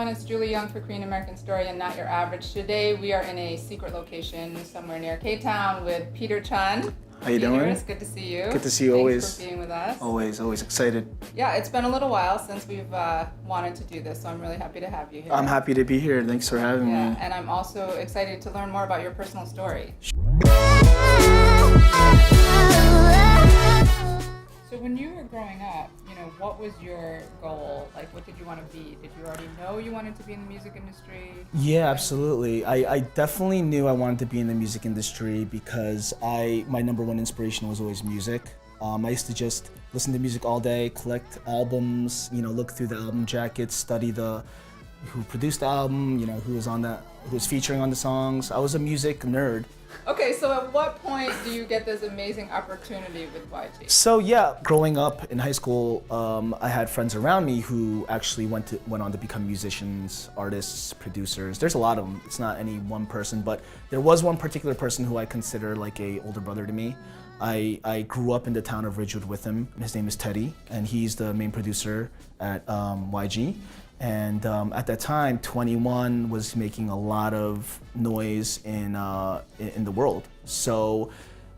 It's Julie Young for Korean American Story and Not Your Average. Today we are in a secret location somewhere near K-Town with Peter Chun. How you doing? It's good to see you. Good to see you. Always. Thanks for being with us. Always excited. Yeah, it's been a little while since we've wanted to do this, so I'm really happy to have you here. I'm happy to be here. Thanks for having me. And I'm also excited to learn more about your personal story. So when you were growing up, what was your goal? Like, what did you want to be? Did you already know you wanted to be in the music industry? Yeah, absolutely. I definitely knew I wanted to be in the music industry because my number one inspiration was always music. I used to just listen to music all day, collect albums, look through the album jackets, study who produced the album, who was featuring on the songs. I was a music nerd. Okay, so at what point do you get this amazing opportunity with YG? So yeah, growing up in high school, I had friends around me who actually went on to become musicians, artists, producers. There's a lot of them. It's not any one person, but there was one particular person who I consider like a older brother to me. I grew up in the town of Ridgewood with him. His name is Teddy, and he's the main producer at YG. And at that time, 21 was making a lot of noise in the world. So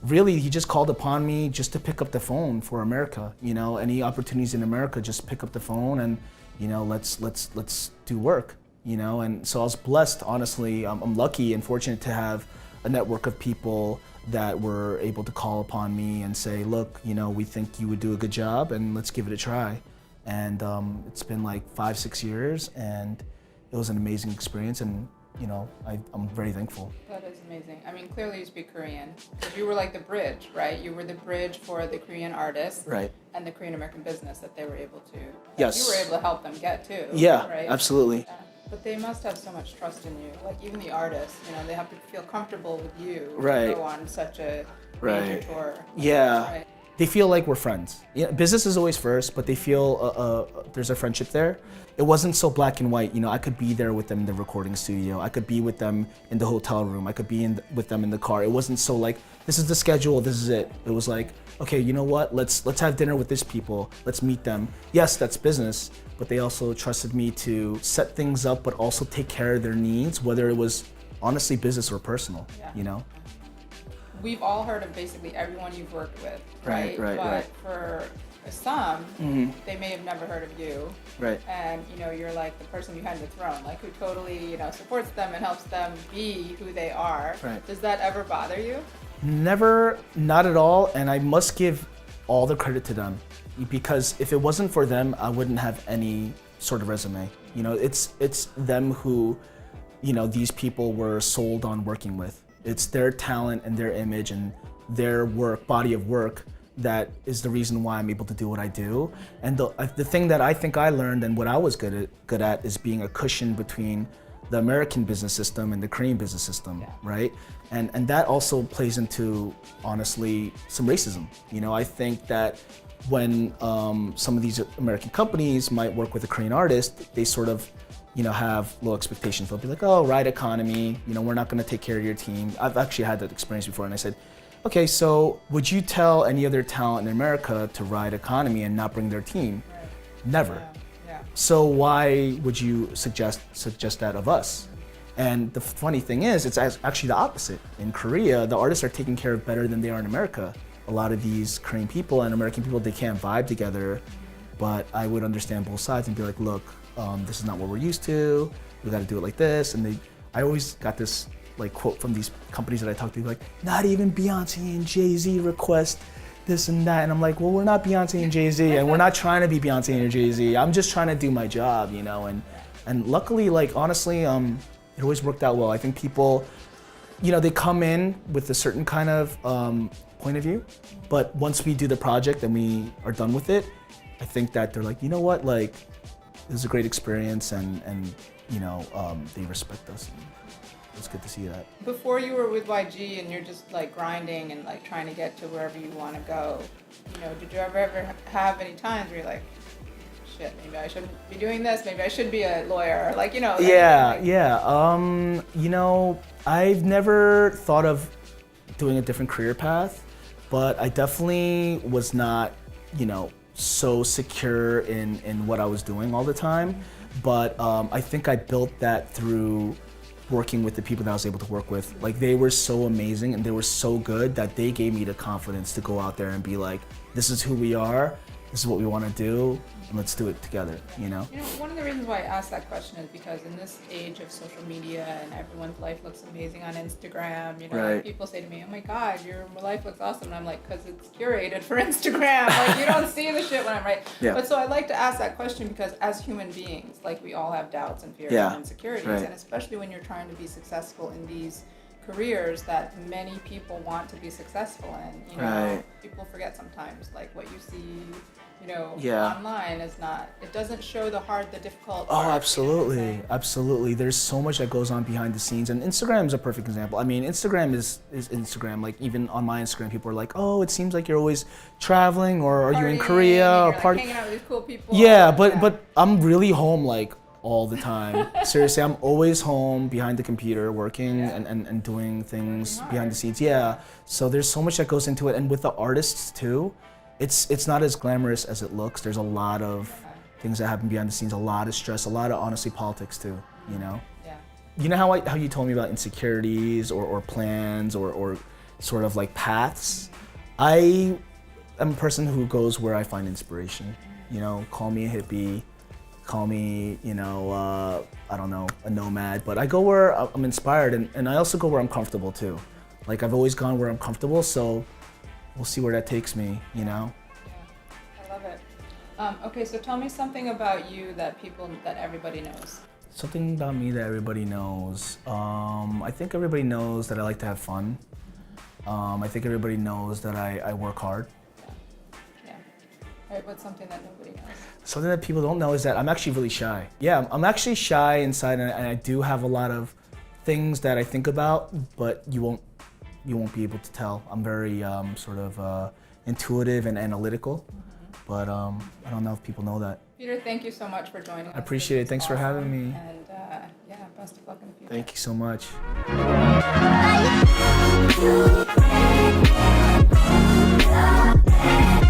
really, he just called upon me just to pick up the phone for America. Any opportunities in America, just pick up the phone and let's do work. And so I was blessed. Honestly, I'm lucky and fortunate to have a network of people that were able to call upon me and say, look, we think you would do a good job, and let's give it a try. And it's been like 5-6 years, and it was an amazing experience, and I'm very thankful. That is amazing. I mean, clearly you speak Korean. You were like the bridge, right? You were the bridge for the Korean artists, right, and the Korean American business that they were able to. Yes. You were able to help them get to. Yeah, right? Absolutely. Yeah. But they must have so much trust in you. Like even the artists, they have to feel comfortable with you right. to go on such a major tour. Yeah. Right. They feel like we're friends. Business is always first, but they feel there's a friendship there. It wasn't so black and white. I could be there with them in the recording studio. I could be with them in the hotel room. I could be with them in the car. It wasn't so like, this is the schedule, this is it. It was like, okay, you know what? Let's have dinner with these people. Let's meet them. Yes, that's business, but they also trusted me to set things up, but also take care of their needs, whether it was honestly business or personal. Yeah. We've all heard of basically everyone you've worked with, right? Right. For some, they may have never heard of you. Right. And you're like the person behind the throne, like who totally supports them and helps them be who they are. Right. Does that ever bother you? Never, not at all. And I must give all the credit to them, because if it wasn't for them, I wouldn't have any sort of resume. It's them who, these people were sold on working with. It's their talent and their image and their body of work that is the reason why I'm able to do what I do. And the thing that I think I learned and what I was good at is being a cushion between the American business system and the Korean business system, right? And that also plays into, honestly, some racism. I think that when some of these American companies might work with a Korean artist, they sort of have low expectations. They'll be like, oh, ride economy, we're not gonna take care of your team. I've actually had that experience before, and I said, okay, so would you tell any other talent in America to ride economy and not bring their team? Right. Never. Yeah. So why would you suggest that of us? And the funny thing is, it's actually the opposite. In Korea, the artists are taken care of better than they are in America. A lot of these Korean people and American people, they can't vibe together, but I would understand both sides and be like, look, this is not what we're used to. We got to do it like this. And I always got this like quote from these companies that I talk to, like, not even Beyonce and Jay-Z request this and that. And I'm like, well, we're not Beyonce and Jay-Z, and we're not trying to be Beyonce and Jay-Z. I'm just trying to do my job, and luckily, like, honestly, it always worked out well. I think people, they come in with a certain kind of point of view, but once we do the project and we are done with it, I think that they're like, you know what, like, it was a great experience, and they respect us. And it's good to see that. Before you were with YG and you're just like grinding and like trying to get to wherever you want to go, did you ever have any times where you're like, shit, maybe I shouldn't be doing this, maybe I should be a lawyer, like, Yeah. I've never thought of doing a different career path, but I definitely was not, so secure in what I was doing all the time. But I think I built that through working with the people that I was able to work with. Like, they were so amazing and they were so good that they gave me the confidence to go out there and be like, this is who we are, this is what we want to do, and let's do it together, One of the reasons why I asked that question is because in this age of social media and everyone's life looks amazing on Instagram, Right. people say to me, oh my God, your life looks awesome. And I'm like, because it's curated for Instagram. Like, you don't see the shit when I'm right. Yeah. But so I like to ask that question because as human beings, like, we all have doubts and fears Yeah. and insecurities. Right. And especially when you're trying to be successful in these careers that many people want to be successful in, Right. people forget sometimes, like, what you see, Yeah. online is not, it doesn't show the difficult Oh, part, absolutely, absolutely. There's so much that goes on behind the scenes, and Instagram is a perfect example. I mean, Instagram is Instagram. Like, even on my Instagram, people are like, "Oh, it seems like you're always traveling, or are you in Partying, Korea, and or you're, party?" hanging out with these cool people. Yeah, but I'm really home like all the time. Seriously, I'm always home behind the computer working and doing things behind the scenes. Yeah. So there's so much that goes into it, and with the artists too. It's not as glamorous as it looks. There's a lot of things that happen behind the scenes, a lot of stress, a lot of, honestly, politics too, Yeah. You know how you told me about insecurities or plans or sort of like paths? I am a person who goes where I find inspiration. Call me a hippie, call me, I don't know, a nomad, but I go where I'm inspired, and I also go where I'm comfortable too. Like, I've always gone where I'm comfortable, so we'll see where that takes me, Yeah, I love it. Okay, so tell me something about you that everybody knows. Something about me that everybody knows. I think everybody knows that I like to have fun. I think everybody knows that I work hard. Yeah. All right, what's something that nobody knows? Something that people don't know is that I'm actually really shy. Yeah, I'm actually shy inside, and I do have a lot of things that I think about, but you won't be able to tell. I'm very sort of intuitive and analytical, but I don't know if people know that. Peter, thank you so much for joining us. I appreciate it. Thanks for having me. And best of luck in the future. Thank you so much. Bye.